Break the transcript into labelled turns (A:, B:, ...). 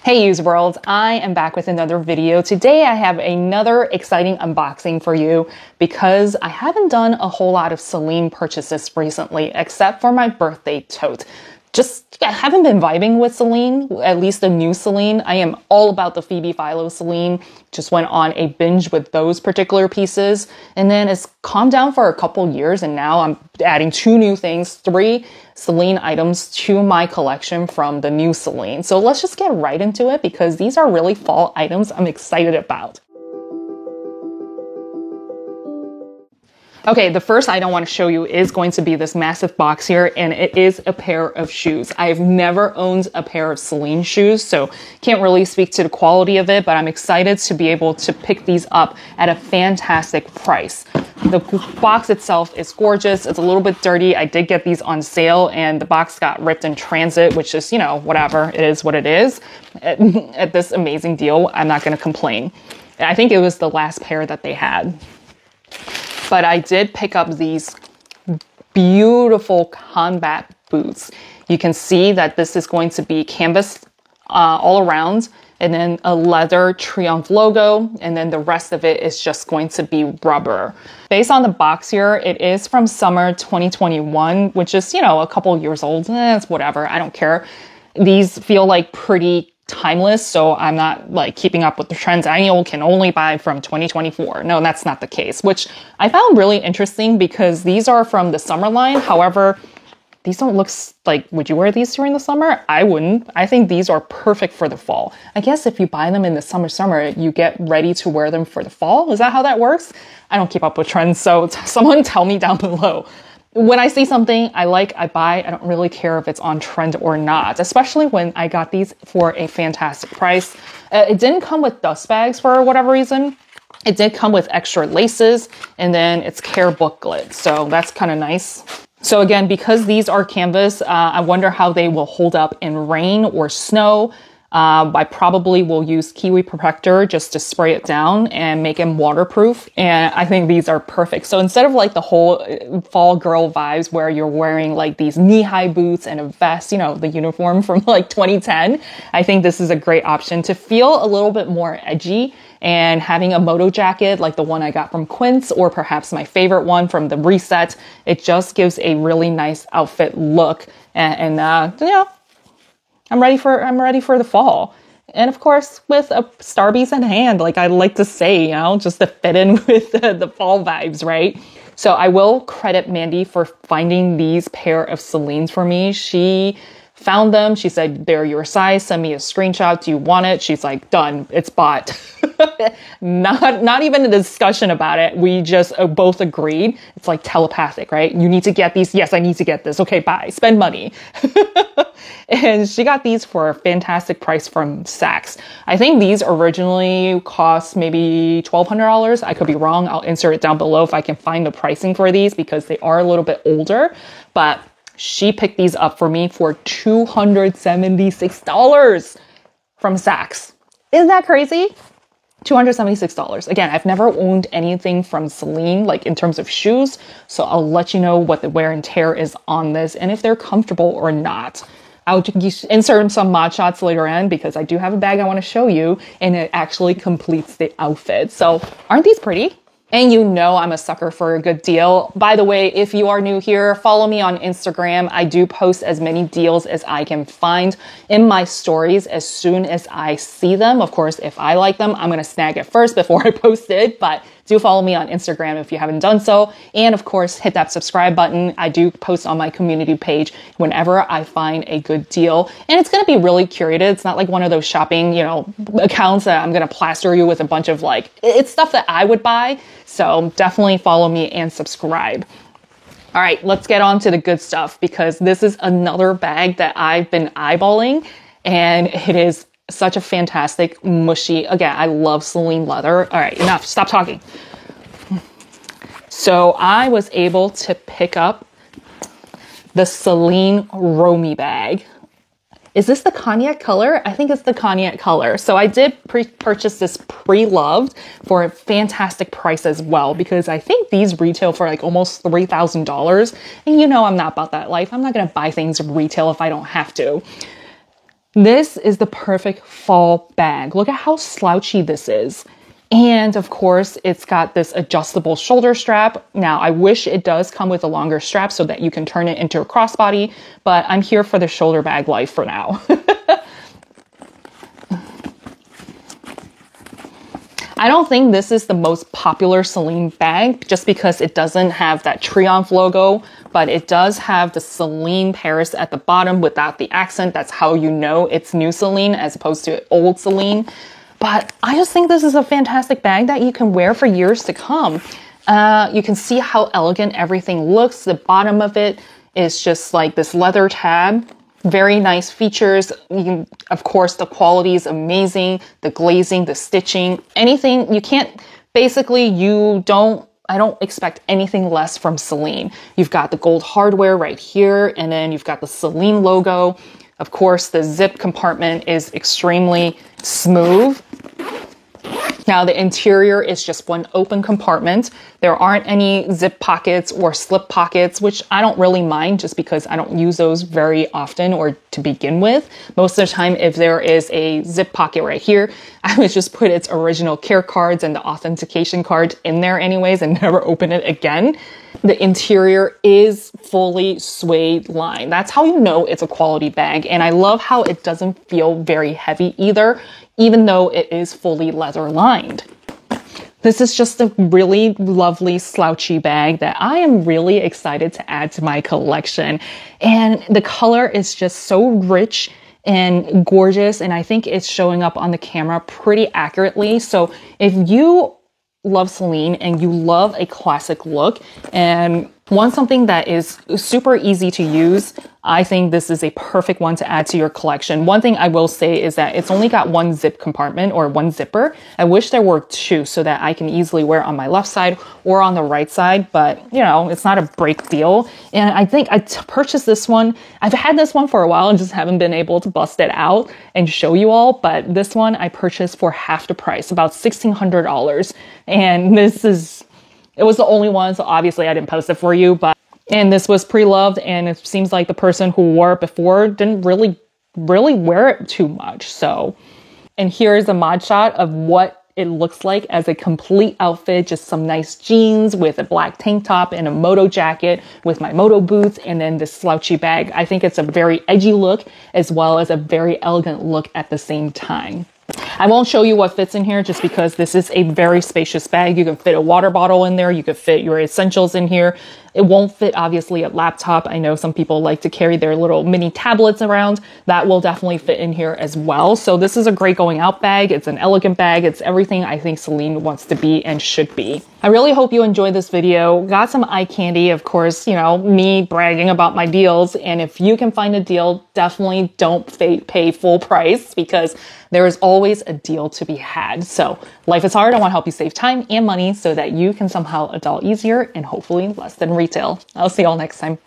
A: Hey Use World, I am back with another video. Today I have another exciting unboxing for you because I haven't done a whole lot of Celine purchases recently except for my birthday tote. I haven't been vibing with Celine, at least the new Celine. I am all about the Phoebe Philo Celine. Just went on a binge with those particular pieces. And then it's calmed down for a couple years and now I'm adding two new things, three Celine items to my collection from the new Celine. So let's just get right into it because these are really fall items I'm excited about. Okay, the first item I want to show you is going to be this massive box here, and it is a pair of shoes. I've never owned a pair of Celine shoes, so can't really speak to the quality of it, but I'm excited to be able to pick these up at a fantastic price. The box itself is gorgeous. It's a little bit dirty. I did get these on sale, and the box got ripped in transit, which is, whatever. It is what it is. At this amazing deal, I'm not going to complain. I think it was the last pair that they had. But I did pick up these beautiful combat boots. You can see that this is going to be canvas all around, and then a leather Triumph logo, and then the rest of it is just going to be rubber. Based on the box here, it is from summer 2021, which is, a couple years old. It's whatever, I don't care. These feel like pretty timeless, so I'm not like keeping up with the trends. I can only buy from 2024. No, that's not the case, which I found really interesting because these are from the summer line. However, these don't look like, would you wear these during the summer? I wouldn't. I think these are perfect for the fall. I guess if you buy them in the summer, you get ready to wear them for the fall. Is that how that works? I don't keep up with trends, so someone tell me down below. When I see something I like, I buy. I don't really care if it's on trend or not, especially when I got these for a fantastic price. It didn't come with dust bags for whatever reason. It did come with extra laces and then it's care booklet. So that's kind of nice. So again, because these are canvas, I wonder how they will hold up in rain or snow. I probably will use Kiwi Protector just to spray it down and make them waterproof. And I think these are perfect. So instead of like the whole fall girl vibes where you're wearing like these knee-high boots and a vest, the uniform from like 2010, I think this is a great option to feel a little bit more edgy. And having a moto jacket like the one I got from Quince, or perhaps my favorite one from the Reset, it just gives a really nice outfit look. I'm ready for the fall. And of course, with a Starbies in hand, like I like to say, just to fit in with the fall vibes, right? So I will credit Mandy for finding these pair of Celines for me. She found them. She said, they're your size. Send me a screenshot. Do you want it? She's like, done. It's bought. Not even a discussion about it. We just both agreed. It's like telepathic, right? You need to get these. Yes, I need to get this. Okay, bye. Spend money. And she got these for a fantastic price from Saks. I think these originally cost maybe $1,200. I could be wrong. I'll insert it down below if I can find the pricing for these because they are a little bit older. But she picked these up for me for $276 from Saks. Isn't that crazy? $276. Again, I've never owned anything from Celine, like in terms of shoes. So I'll let you know what the wear and tear is on this and if they're comfortable or not. I'll insert some mod shots later on because I do have a bag I want to show you and it actually completes the outfit. So aren't these pretty? And I'm a sucker for a good deal. By the way, if you are new here, follow me on Instagram. I do post as many deals as I can find in my stories as soon as I see them. Of course, if I like them, I'm going to snag it first before I post it, but do follow me on Instagram if you haven't done so. And of course, hit that subscribe button. I do post on my community page whenever I find a good deal. And it's going to be really curated. It's not like one of those shopping, accounts that I'm going to plaster you with a bunch of it's stuff that I would buy. So definitely follow me and subscribe. All right, let's get on to the good stuff because this is another bag that I've been eyeballing and it is such a fantastic, mushy, again, I love Celine leather. All right, enough, stop talking. So I was able to pick up the Celine Romy bag. Is this the cognac color? I think it's the cognac color. So I did purchase this pre-loved for a fantastic price as well, because I think these retail for like almost $3,000. And I'm not about that life. I'm not going to buy things retail if I don't have to. This is the perfect fall bag. Look at how slouchy this is. And of course, it's got this adjustable shoulder strap. Now, I wish it does come with a longer strap so that you can turn it into a crossbody, but I'm here for the shoulder bag life for now. I don't think this is the most popular Celine bag just because it doesn't have that Triomphe logo, but it does have the Celine Paris at the bottom without the accent. That's how you know it's new Celine as opposed to old Celine. But I just think this is a fantastic bag that you can wear for years to come. You can see how elegant everything looks. The bottom of it is just like this leather tab. Very nice features. Of course, the quality is amazing. The glazing, the stitching, anything. I don't expect anything less from Celine. You've got the gold hardware right here, and then you've got the Celine logo. Of course, the zip compartment is extremely smooth. Now, the interior is just one open compartment. There aren't any zip pockets or slip pockets, which I don't really mind just because I don't use those very often or to begin with. Most of the time, if there is a zip pocket right here, I would just put its original care cards and the authentication card in there anyways and never open it again. The interior is fully suede lined. That's how you know it's a quality bag. And I love how it doesn't feel very heavy either, even though it is fully leather lined. This is just a really lovely slouchy bag that I am really excited to add to my collection. And the color is just so rich and gorgeous, and I think it's showing up on the camera pretty accurately. So if you love Celine and you love a classic look and want something that is super easy to use, I think this is a perfect one to add to your collection. One thing I will say is that it's only got one zip compartment or one zipper. I wish there were two so that I can easily wear it on my left side or on the right side, but you know, it's not a break deal. And I think I purchased this one. I've had this one for a while and just haven't been able to bust it out and show you all, but this one I purchased for half the price, about $1,600. And it was the only one, so obviously I didn't post it for you, and this was pre-loved, and it seems like the person who wore it before didn't really wear it too much. So, and here's a mod shot of what it looks like as a complete outfit, just some nice jeans with a black tank top and a moto jacket with my moto boots, and then this slouchy bag. I think it's a very edgy look as well as a very elegant look at the same time. I won't show you what fits in here just because this is a very spacious bag. You can fit a water bottle in there. You could fit your essentials in here. It won't fit, obviously, a laptop. I know some people like to carry their little mini tablets around. That will definitely fit in here as well. So this is a great going out bag. It's an elegant bag. It's everything I think Celine wants to be and should be. I really hope you enjoyed this video. Got some eye candy, of course, you know, me bragging about my deals. And if you can find a deal, definitely don't pay full price because there is always a deal to be had. So life is hard. I want to help you save time and money so that you can somehow adult easier and hopefully less than retail. I'll see y'all next time.